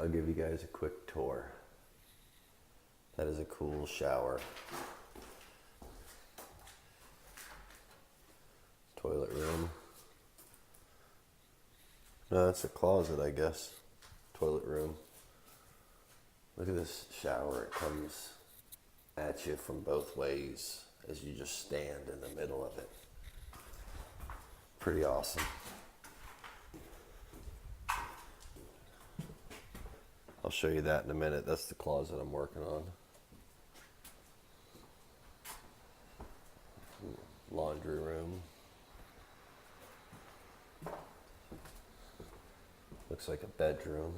I'll give you guys a quick tour. That is a cool shower. Toilet room. No, that's a closet, I guess. Toilet room. Look at this shower. It comes at you from both ways as you just stand in the middle of it. Pretty awesome. I'll show you that in a minute. That's the closet I'm working on. Laundry room. Looks like a bedroom.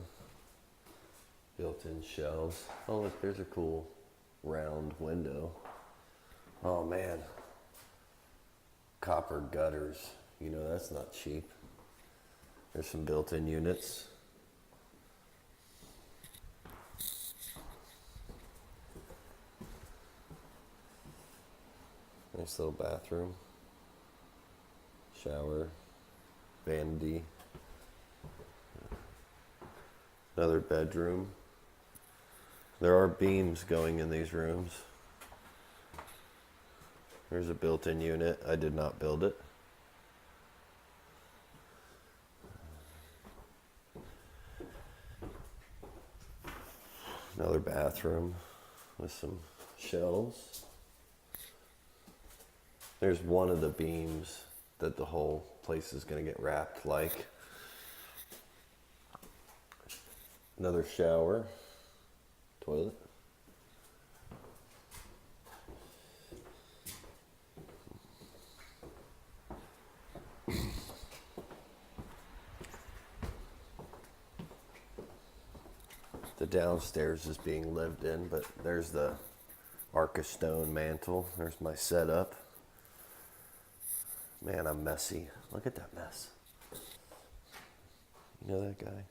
Built-in shelves. Oh, look, there's a cool round window. Oh man. Copper gutters. You know, that's not cheap. There's some built-in units. Nice little bathroom. Shower. Vanity. Another bedroom. There are beams going in these rooms. There's a built-in unit. I did not build it. Another bathroom with some shelves. There's one of the beams that the whole place is going to get wrapped like. Another shower, toilet. The downstairs is being lived in, but there's the arc of stone mantle. There's my setup. Man, I'm messy. Look at that mess. You know that guy?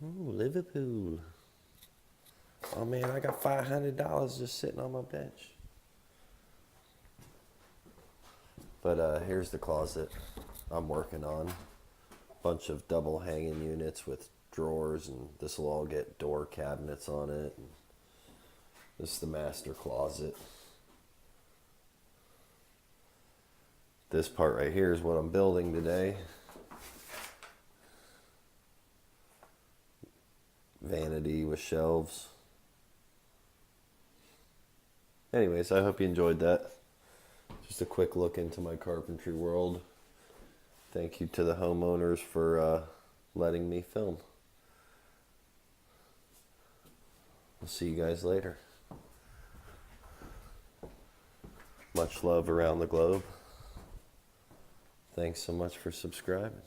Ooh, Liverpool. Oh man, I got $500 just sitting on my bench. But here's the closet I'm working on. Bunch of double hanging units with drawers, and this will all get door cabinets on it. And this is the master closet. This part right here is what I'm building today. Vanity with shelves. Anyways, I hope you enjoyed that. Just a quick look into my carpentry world. Thank you to the homeowners for letting me film. I'll see you guys later. Much love around the globe. Thanks so much for subscribing.